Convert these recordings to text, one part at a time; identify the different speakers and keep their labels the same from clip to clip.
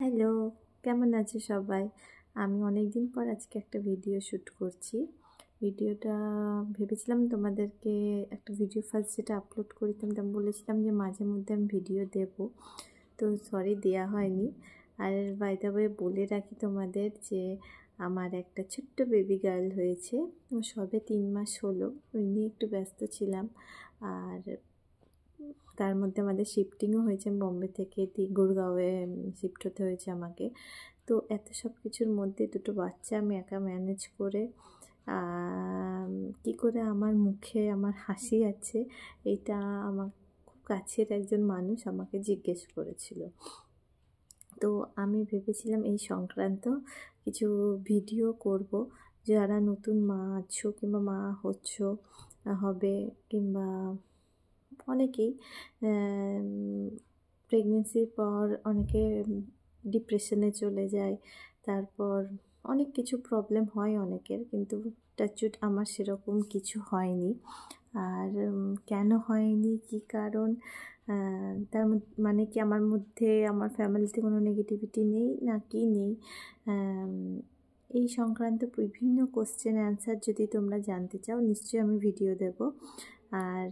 Speaker 1: Hello, কেমন আছো সবাই? আমি অনেকদিন পর আজকে একটা ভিডিও শ্যুট করছি। ভিডিওটা ভেবেছিলাম তোমাদেরকে একটা ভিডিও ফার্স্ট যেটা আপলোড করেছিলাম, আমি বলেছিলাম যে মাঝে মধ্যে আমি ভিডিও দেব। তো সরি দেয়া হয়নি। আর বাই দ্য ওয়ে বলে রাখি তোমাদের যে আমার একটা ছোট্ট বেবি গার্ল হয়েছে। ও সবে 3 মাস হলো। ওই নিয়ে একটু ব্যস্ত ছিলাম। আর তার মধ্যে আমাদের শিফটিংও হয়েছে বম্বে থেকে গুড়গাঁওয়ে শিফট হতে হয়েছে আমাকে। তো এত সব কিছুর মধ্যে দুটো বাচ্চা আমি একা ম্যানেজ করে কি করে আমার মুখে আমার হাসি আছে, এটা আমার খুব কাছের একজন মানুষ আমাকে জিজ্ঞেস করেছিল। তো আমি ভেবেছিলাম এই সংক্রান্ত কিছু ভিডিও করব। যারা নতুন মা আছো কিংবা মা হচ্ছ, হবে, কিংবা অনেকেই প্রেগনেন্সির পর অনেকে ডিপ্রেশনে চলে যায়, তারপর অনেক কিছু প্রবলেম হয় অনেকের, কিন্তু টাচউড আমার সেরকম কিছু হয়নি। আর কেন হয়নি, কি কারণ, তার মানে কি আমার মধ্যে আমার ফ্যামিলিতে কোনো নেগেটিভিটি নেই না কি নেই, এই সংক্রান্ত বিভিন্ন কোশ্চেন অ্যান্সার যদি তোমরা জানতে চাও নিশ্চয়ই আমি ভিডিও দেব। আর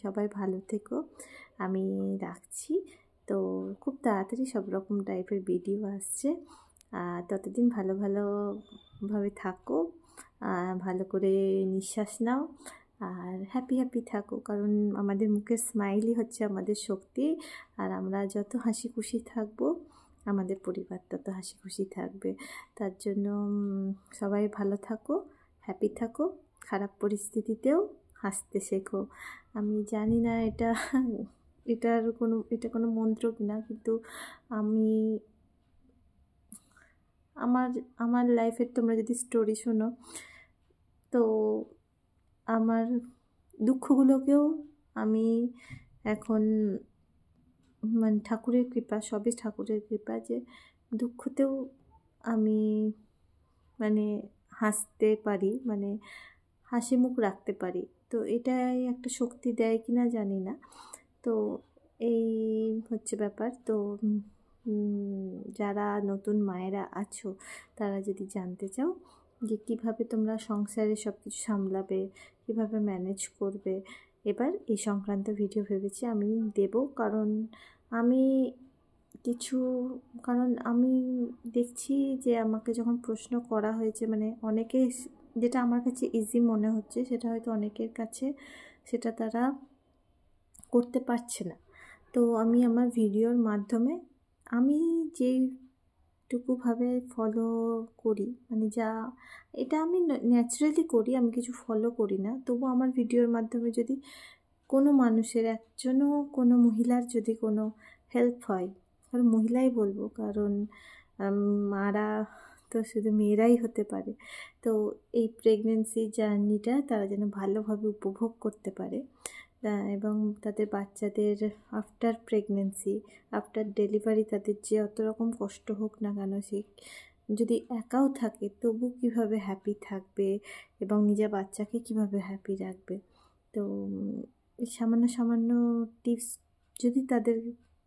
Speaker 1: সবাই ভালো থেকো, আমি রাখছি। তো খুব তাড়াতাড়ি সব রকম টাইপের ভিডিও আসছে। ততদিন ভালোভাবে থাকো, ভালো করে নিঃশ্বাস নাও, আর হ্যাপি থাকো, কারণ আমাদের মুখের স্মাইলই হচ্ছে আমাদের শক্তি। আর আমরা যত হাসি খুশি থাকবো আমাদের পরিবার তত হাসি খুশি থাকবে। তার জন্য সবাই ভালো থাকো, হ্যাপি থাকো, খারাপ পরিস্থিতিতেও হাসতে শেখো। আমি জানি না এটা কোনো মন্ত্র কিনা, কিন্তু আমি আমার লাইফের তোমরা যদি স্টোরি শোনো তো আমার দুঃখগুলোকেও আমি এখন মানে ঠাকুরের কৃপা, সবই ঠাকুরের কৃপা, যে দুঃখতেও আমি মানে হাসতে পারি, মানে হাসি মুখ রাখতে পারি। তো এটাই একটা শক্তি দেয় কিনা জানি না। তো এই হচ্ছে ব্যাপার। তো যারা নতুন মায়েরা আছো তারা যদি জানতে চাও যে কীভাবে তোমরা সংসারে সব কিছু সামলাবে, কীভাবে ম্যানেজ করবে, এবার এই সংক্রান্ত ভিডিও ভেবেছি আমি দেব। কারণ আমি দেখছি যে আমাকে যখন প্রশ্ন করা হয়েছে, মানে অনেকে যেটা আমার কাছে ইজি মনে হচ্ছে সেটা হয়তো অনেকের কাছে সেটা তারা করতে পারছে না। তো আমি আমার ভিডিওর মাধ্যমে আমি যেইটুকুভাবে ফলো করি, মানে এটা আমি ন্যাচারালি করি, আমি কিছু ফলো করি না, তবু আমার ভিডিওর মাধ্যমে যদি কোনো মানুষের, একজনও কোনো মহিলার যদি কোনো হেল্প হয়, কারণ মহিলাই বলবো, কারণ মারা তো শুধু মেয়েরাই হতে পারে। তো এই প্রেগনেন্সি জার্নিটা তারা যেন ভালোভাবে উপভোগ করতে পারে, এবং তাদের বাচ্চাদের আফটার প্রেগনেন্সি, আফটার ডেলিভারি তাদের যে অত রকম কষ্ট হোক না কেন, সে যদি একাও থাকে তবু কীভাবে হ্যাপি থাকবে এবং নিজের বাচ্চাকে কীভাবে হ্যাপি রাখবে। তো সামান্য টিপস যদি তাদের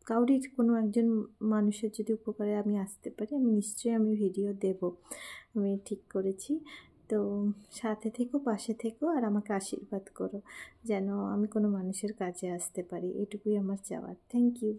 Speaker 1: কাউরির কোনো একজন মানুষের যদি উপকারে আমি আসতে পারি, আমি নিশ্চয়ই ভিডিও দেব, আমি ঠিক করেছি। তো সাথে থেকো, পাশে থেকো, আর আমাকে আশীর্বাদ করো যেন আমি কোনো মানুষের কাজে আসতে পারি, এটুকুই আমার চাওয়ার। Thank you.